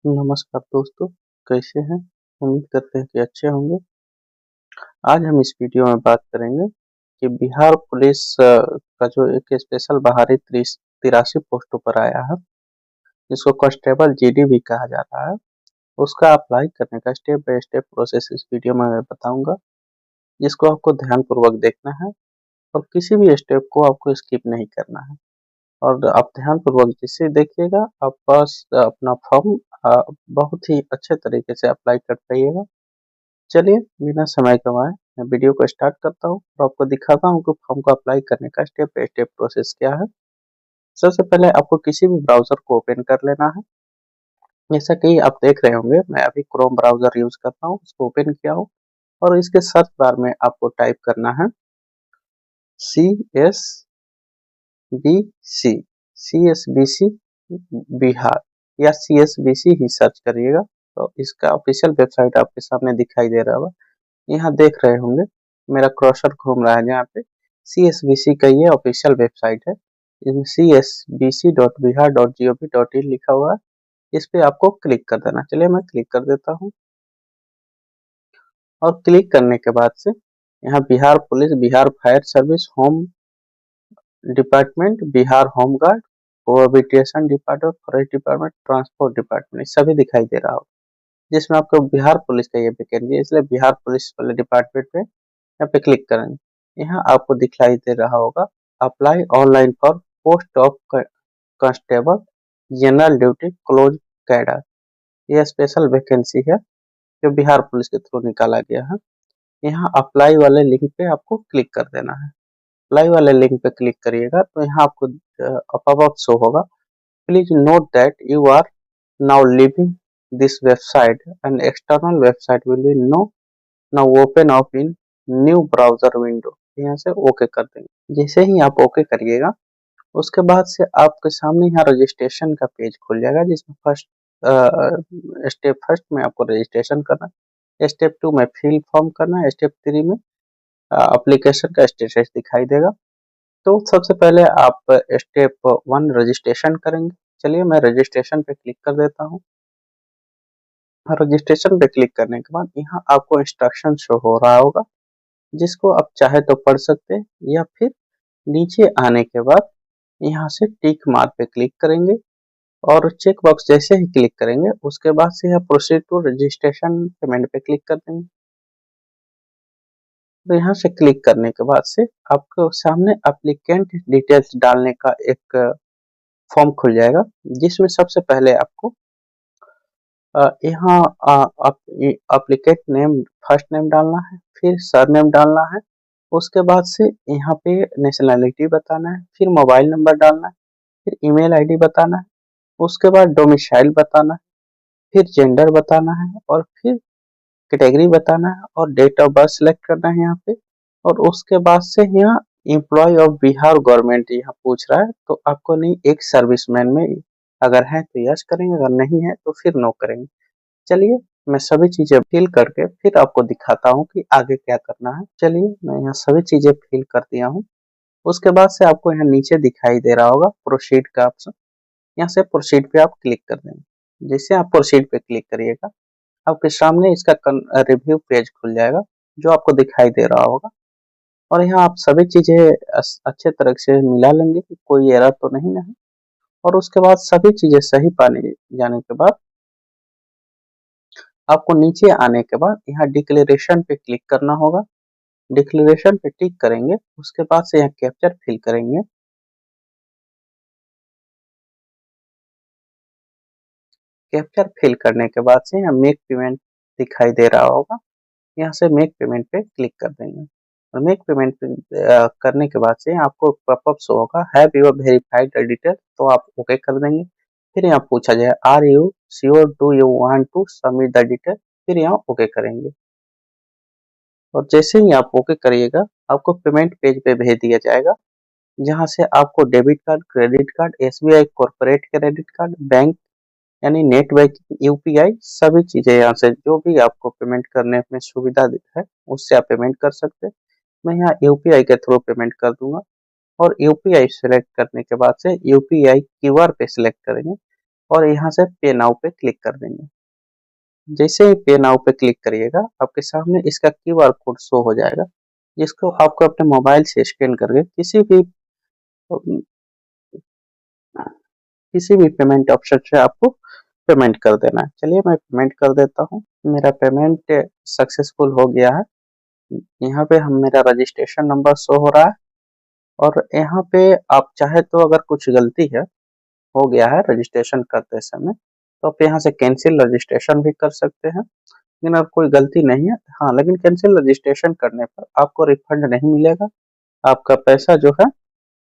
नमस्कार दोस्तों, कैसे हैं? उम्मीद करते हैं कि अच्छे होंगे। आज हम इस वीडियो में बात करेंगे कि बिहार पुलिस का जो एक स्पेशल बाहरी 83 पोस्टों पर आया है, जिसको कांस्टेबल जीडी भी कहा जाता है, उसका अप्लाई करने का स्टेप बाय स्टेप प्रोसेस इस वीडियो में मैं बताऊंगा, जिसको आपको ध्यानपूर्वक देखना है और किसी भी स्टेप को आपको स्किप नहीं करना है। और आप ध्यानपूर्वक जिसे देखिएगा, आप बस अपना फॉर्म बहुत ही अच्छे तरीके से अप्लाई कर पाइएगा। चलिए बिना समय गंवाए मैं वीडियो को स्टार्ट करता हूँ और आपको दिखाता हूँ कि फॉर्म को अप्लाई करने का स्टेप बाय स्टेप प्रोसेस क्या है। सबसे पहले आपको किसी भी ब्राउजर को ओपन कर लेना है। जैसा कि आप देख रहे होंगे, मैं अभी क्रोम ब्राउजर यूज कर रहा हूँ, उसको ओपन किया हूँ और इसके सर्च बार में आपको टाइप करना है CSBC, CSBC बिहार या CSBC ही सर्च करिएगा तो इसका ऑफिशियल वेबसाइट आपके सामने दिखाई दे रहा होगा। यहाँ देख रहे होंगे मेरा क्रॉसर घूम रहा है जहाँ पे CSBC का ये ऑफिशियल वेबसाइट है। इसमें csbc.bihar.gov.in लिखा हुआ है, इस पे आपको क्लिक कर देना। चलिए मैं क्लिक कर देता हूँ और क्लिक करने के बाद से यहाँ Bihar police, Bihar fire service, home department, Bihar home guard, coordination department, forest department, transport department सभी दिखाई दे रहा होगा, जिसमें आपको बिहार पुलिस का ये वैकेंसी है, इसलिए बिहार पुलिस वाले डिपार्टमेंट पे यहाँ पे क्लिक करेंगे। यहाँ आपको दिखाई दे रहा होगा apply online for post of constable general duty close cadre. यह स्पेशल वैकेंसी है जो बिहार पुलिस के थ्रू निकाला गया है। यहाँ अप्लाई वाले लिंक पे आपको क्लिक कर देना है। अप्लाई वाले लिंक पे क्लिक करिएगा तो यहाँ आपको पॉपअप शो होगा, please note that you are now leaving this website and external website will be now open up in new browser window. यहाँ से ओके कर देंगे। जैसे ही आप ओके करिएगा, उसके बाद से आपके सामने यहाँ रजिस्ट्रेशन का पेज खुल जाएगा, जिसमें फर्स्ट में आपको रजिस्ट्रेशन करना है, स्टेप 2 में फिल फॉर्म करना है, स्टेप 3 में एप्लीकेशन का स्टेटस दिखाई देगा। तो सबसे पहले आप स्टेप 1 रजिस्ट्रेशन करेंगे। चलिए मैं रजिस्ट्रेशन पे क्लिक कर देता हूँ। रजिस्ट्रेशन पे क्लिक करने के बाद यहाँ आपको इंस्ट्रक्शन शो हो रहा होगा, जिसको आप चाहे तो पढ़ सकते हैं या फिर नीचे आने के बाद यहाँ से टिक मार्क पे क्लिक करेंगे और चेक बॉक्स जैसे ही क्लिक करेंगे, उसके बाद से यहाँ प्रोसीड टू रजिस्ट्रेशन पेमेंट पे क्लिक कर देंगे। तो यहाँ से क्लिक करने के बाद से आपको सामने एप्लीकेंट डिटेल्स डालने का एक फॉर्म खुल जाएगा, जिसमें सबसे पहले आपको यहाँ एप्लीकेंट नेम, फर्स्ट नेम डालना है, फिर सरनेम डालना है, उसके बाद से यहाँ पे नेशनैलिटी बताना है, फिर मोबाइल नंबर डालना है, फिर ईमेल आईडी बताना है, उसके बाद डोमिसाइल बताना है, फिर जेंडर बताना है और फिर कैटेगरी बताना है और डेट ऑफ बर्थ सेलेक्ट करना है यहाँ पे। और उसके बाद से यहाँ एम्प्लॉय ऑफ बिहार गवर्नमेंट यहाँ पूछ रहा है, तो आपको नहीं, एक सर्विसमैन में अगर है तो यस करेंगे, अगर नहीं है तो फिर नो करेंगे। चलिए मैं सभी चीजें फिल करके फिर आपको दिखाता हूँ कि आगे क्या करना है। चलिए मैं यहाँ सभी चीजें फिल कर दिया हूँ। उसके बाद से आपको यहाँ नीचे दिखाई दे रहा होगा प्रोसीड का ऑप्शन, यहाँ से प्रोसीड पे आप क्लिक कर देंगे। जैसे आप प्रोसीड पे क्लिक करिएगा, आपके सामने इसका रिव्यू पेज खुल जाएगा, जो आपको दिखाई दे रहा होगा। और यहाँ आप सभी चीजें अच्छे तरह से मिला लेंगे कि कोई एरर तो नहीं है। और उसके बाद सभी चीजें सही पाने जाने के बाद आपको नीचे आने के बाद यहाँ डिक्लेरेशन पे क्लिक करना होगा। डिक्लेरेशन पे टिक करेंगे, उसके बाद से यहाँ कैप्चर फिल करेंगे। कैप्चर फिल करने के बाद से यहाँ मेक पेमेंट दिखाई दे रहा होगा, यहाँ से मेक पेमेंट पे क्लिक कर देंगे। और मेक पेमेंट करने के बाद से आपको पॉपअप शो होगा, हैव यूर वेरीफाइड डिटेल, तो आप ओके कर देंगे। फिर यहाँ पूछा जाए are you sure do you want to submit the detail, फिर यहाँ ओके करेंगे। और जैसे ही आप ओके करिएगा, आपको पेमेंट पेज पे भेज दिया जाएगा, जहाँ से आपको debit card, credit card, SBI corporate credit card, bank यानी नेट बैंकिंग, यूपीआई सभी चीजें यहाँ से जो भी आपको पेमेंट करने में सुविधा है, उससे आप पेमेंट कर सकते हैं। मैं यहाँ यूपीआई के थ्रू पेमेंट कर दूंगा और यूपीआई सेलेक्ट करने के बाद से यूपीआई क्यूआर पे सिलेक्ट करेंगे। और यहाँ से पे नाउ पे क्लिक कर देंगे। जैसे ही पे नाउ पे क्लिक करिएगा आपके सामने इसका क्यूआर कोड शो हो जाएगा, जिसको आपको अपने मोबाइल से स्कैन करके किसी भी पेमेंट ऑप्शन से आपको पेमेंट कर देना है। चलिए मैं पेमेंट कर देता हूँ। मेरा पेमेंट सक्सेसफुल हो गया है। यहाँ पे हम मेरा रजिस्ट्रेशन नंबर शो हो रहा है और यहाँ पे आप चाहे तो अगर कुछ गलती है हो गया है रजिस्ट्रेशन करते समय, तो आप यहाँ से कैंसिल रजिस्ट्रेशन भी कर सकते हैं। लेकिन अगर कोई गलती नहीं है, हाँ, लेकिन कैंसिल रजिस्ट्रेशन करने पर आपको रिफंड नहीं मिलेगा। आपका पैसा जो है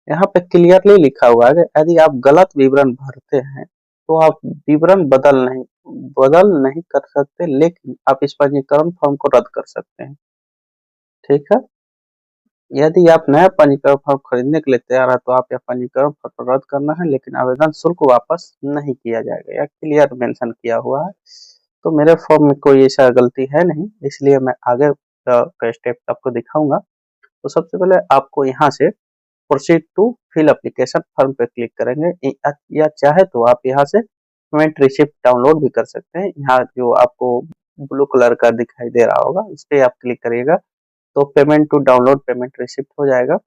यहाँ पे क्लियरली लिखा हुआ है कि यदि आप गलत विवरण भरते हैं तो आप विवरण बदल नहीं कर सकते, लेकिन आप इस पंजीकरण फॉर्म को रद्द कर सकते हैं। ठीक है। यदि आप नया पंजीकरण फॉर्म खरीदने के लिए तैयार है तो आप यह पंजीकरण फॉर्म रद्द करना है, लेकिन आवेदन शुल्क वापस नहीं किया जाएगा, यह क्लियर मेंशन किया हुआ है। तो मेरे फॉर्म में कोई ऐसा गलती है नहीं, इसलिए मैं आगे का स्टेप आपको दिखाऊंगा। तो सबसे पहले आपको यहाँ से proceed to fill application form पे क्लिक करेंगे, या चाहे तो आप यहाँ से पेमेंट रिसिप्ट डाउनलोड भी कर सकते हैं। यहाँ जो आपको ब्लू कलर का दिखाई दे रहा होगा, इस पे आप क्लिक करिएगा तो payment to download payment receipt हो जाएगा।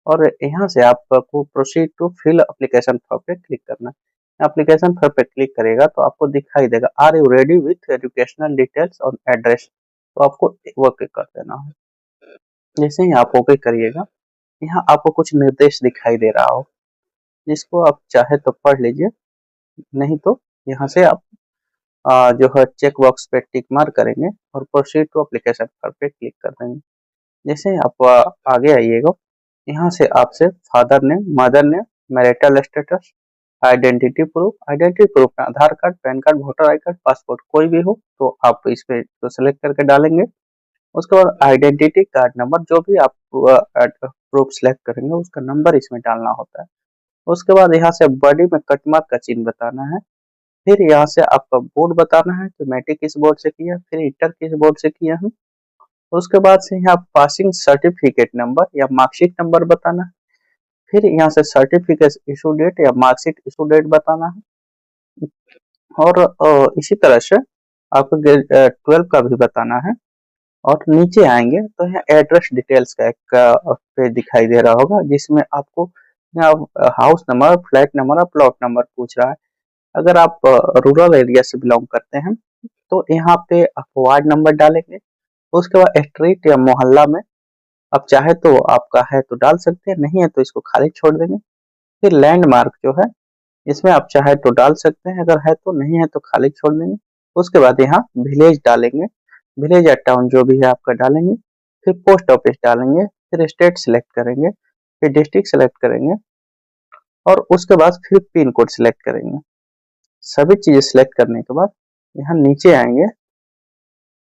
और यहाँ से आपको proceed to fill application form पे क्लिक करना है। एप्लीकेशन फॉर्म पे क्लिक करेगा तो आपको दिखाई देगा are you ready with educational details और एड्रेस, तो आपको ओके कर देना है। जैसे ही आप ओके करिएगा, यहाँ आपको कुछ निर्देश दिखाई दे रहा हो, जिसको आप चाहे तो पढ़ लीजिए, नहीं तो यहाँ से आप जो है चेक बॉक्स पे टिक मार करेंगे और प्रोसीड टू एप्लीकेशन फॉर्म पे क्लिक कर देंगे। जैसे आप आगे आइएगा, यहाँ से आपसे father name, mother name, marital status, identity proof में Aadhaar card, PAN card, voter I card, passport कोई भी हो तो आप इस पे तो सेलेक्ट करके डालेंगे। उसके बाद आइडेंटिटी कार्ड नंबर, जो भी आप प्रूफ सेलेक्ट करेंगे उसका नंबर इसमें डालना होता है। उसके बाद यहाँ से बॉडी में कट मार्क का चिन्ह बताना है। फिर यहाँ से आपका बोर्ड बताना है कि मैट्रिक किस बोर्ड से किया, फिर इंटर किस बोर्ड से किया है। उसके बाद से यहाँ पासिंग सर्टिफिकेट नंबर या मार्कशीट नंबर बताना है। फिर यहाँ से सर्टिफिकेट इशू डेट या मार्कशीट इशू डेट बताना है। और इसी तरह से आपको 12 का भी बताना है। और नीचे आएंगे तो यहाँ एड्रेस डिटेल्स का एक पेज दिखाई दे रहा होगा, जिसमें आपको यहाँ हाउस नंबर, फ्लैट नंबर और प्लॉट नंबर पूछ रहा है। अगर आप रूरल एरिया से बिलोंग करते हैं तो यहाँ पे आप वार्ड नंबर डालेंगे। उसके बाद स्ट्रीट या मोहल्ला में आप चाहे तो आपका है तो डाल सकते हैं, नहीं है तो इसको खाली छोड़ देंगे। फिर लैंडमार्क जो है इसमें आप चाहे तो डाल सकते हैं, अगर है तो, नहीं है तो खाली छोड़ देंगे। उसके बाद यहाँ विलेज डालेंगे, विलेज या टाउन जो भी है आपका डालेंगे। फिर पोस्ट ऑफिस डालेंगे, फिर स्टेट सेलेक्ट करेंगे, फिर डिस्ट्रिक्ट सेलेक्ट करेंगे और उसके बाद फिर पिन कोड सेलेक्ट करेंगे। सभी चीजें सेलेक्ट करने के बाद यहाँ नीचे आएंगे।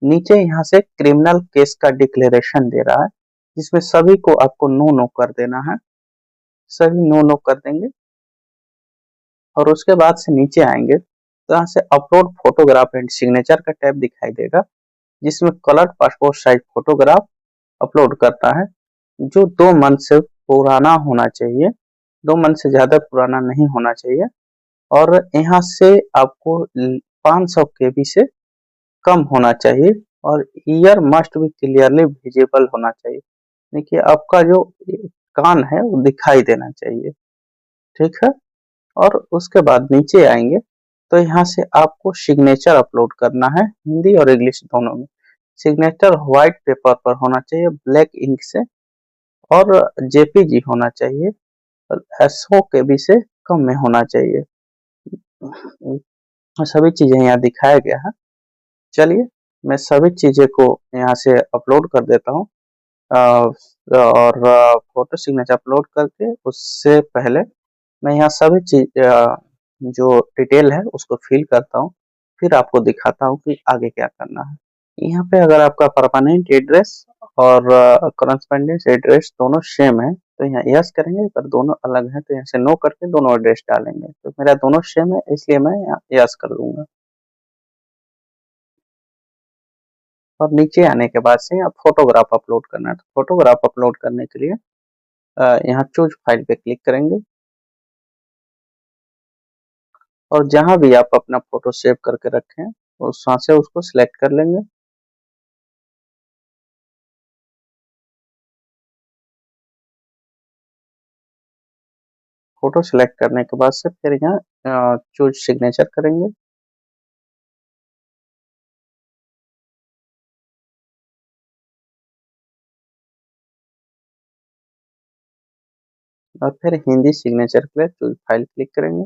नीचे यहाँ से क्रिमिनल केस का डिक्लेरेशन दे रहा है, जिसमें सभी को आपको नो नो कर देना है। सभी नो नो कर देंगे और उसके बाद से नीचे आएंगे तो यहाँ से अपलोड फोटोग्राफ एंड सिग्नेचर का टैब दिखाई देगा, जिसमें colour passport size photograph upload करता है, जो 2 मंथ से पुराना होना चाहिए, 2 मंथ से ज्यादा पुराना नहीं होना चाहिए। और यहाँ से आपको 500 केबी से कम होना चाहिए और ईयर मस्ट भी क्लियरली विजिबल होना चाहिए। देखिए आपका जो कान है वो दिखाई देना चाहिए। ठीक है। और उसके बाद नीचे आएंगे तो यहाँ से आपको सिग्नेचर अपलोड करना है, हिंदी और इंग्लिश दोनों में। सिग्नेचर व्हाइट पेपर पर होना चाहिए, ब्लैक इंक से, और जेपीजी होना चाहिए और एसओ के बी से कम में होना चाहिए। सभी चीजें यहाँ दिखाया गया है। चलिए मैं सभी चीजें को यहाँ से अपलोड कर देता हूँ। और फोटो सिग्नेचर अपलोड करके उससे पहले मैं यहाँ सभी चीज जो डिटेल है उसको फिल करता हूँ, फिर आपको दिखाता हूँ कि आगे क्या करना है। यहाँ पे अगर आपका परमानेंट एड्रेस और करस्पॉन्डेंस एड्रेस दोनों सेम है तो यहाँ यस करेंगे, अगर दोनों अलग है तो यहाँ से नो करके दोनों एड्रेस डालेंगे। तो मेरा दोनों सेम है इसलिए मैं यहाँ यस कर दूंगा। और नीचे आने के बाद से यहाँ फोटोग्राफ अपलोड करना है, तो फोटोग्राफ अपलोड करने के लिए यहाँ चूज फाइल पे क्लिक करेंगे। और जहाँ भी आप अपना फ़ोटो सेव करके रखें, उस वहाँ से उसको सिलेक्ट कर लेंगे। फ़ोटो सिलेक्ट करने के बाद से फिर यहाँ चूज़ सिग्नेचर करेंगे। और फिर हिंदी सिग्नेचर के लिए चूज़ फाइल क्लिक करेंगे।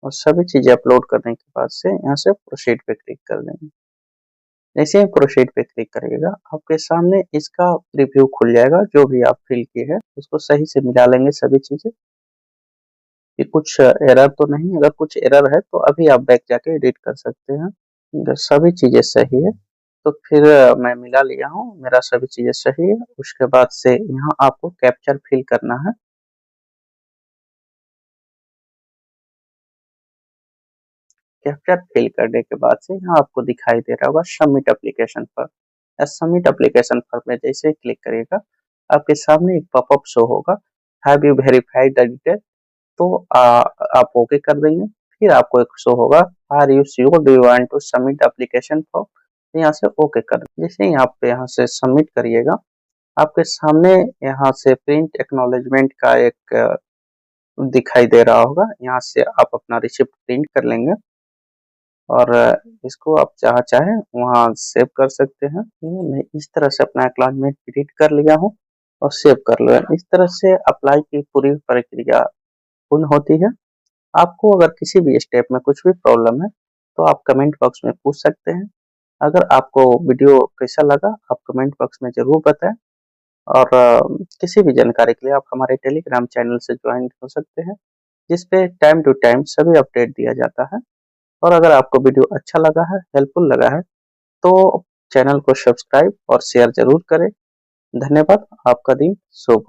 और सभी चीज़ें अपलोड करने के बाद से यहाँ से प्रोसीड पे क्लिक कर देंगे। जैसे ही प्रोसीड पे क्लिक करिएगा, आपके सामने इसका प्रीव्यू खुल जाएगा, जो भी आप फिल किए हैं, उसको सही से मिला लेंगे सभी चीज़ें, कि कुछ एरर तो नहीं, अगर कुछ एरर है तो अभी आप बैक जाके एडिट कर सकते हैं। अगर सभी चीज़ें सही है, तो फिर मैं मिला लिया हूँ, मेरा सभी चीज़ें सही है, उसके बाद से यहाँ आपको कैप्चर फिल करना है। कैप्चर फिल करने के बाद से यहाँ आपको दिखाई दे रहा होगा सबमिट एप्लीकेशन पर। सबमिट एप्लीकेशन पर में जैसे ही क्लिक करिएगा, आपके सामने एक पॉपअप शो होगा, have you verified the detail, तो आप ओके कर देंगे। फिर आपको एक शो होगा, are you sure do you want to submit application form, तो यहाँ से ओके कर दें। जैसे ही आप यहाँ से सबमिट करिएगा, आपके सामने यहाँ से प्रिंट एक्नॉलेजमेंट का एक दिखाई दे रहा होगा, यहाँ से आप अपना रिसिप्ट प्रिंट कर लेंगे और इसको आप जहाँ चाहें वहाँ सेव कर सकते हैं। मैं इस तरह से अपना एक्नॉलेजमेंट एडिट कर लिया हूँ और सेव कर लिया। इस तरह से अप्लाई की पूरी प्रक्रिया पूर्ण होती है। आपको अगर किसी भी स्टेप में कुछ भी प्रॉब्लम है, तो आप कमेंट बॉक्स में पूछ सकते हैं। अगर आपको वीडियो कैसा लगा, आप कमेंट बॉक्स में ज़रूर बताएँ और किसी भी जानकारी के लिए आप हमारे टेलीग्राम चैनल से ज्वाइन हो सकते हैं, जिस पे टाइम टू टाइम सभी अपडेट दिया जाता है। और अगर आपको वीडियो अच्छा लगा है, हेल्पफुल लगा है, तो चैनल को सब्सक्राइब और शेयर ज़रूर करें। धन्यवाद, आपका दिन शुभ हो।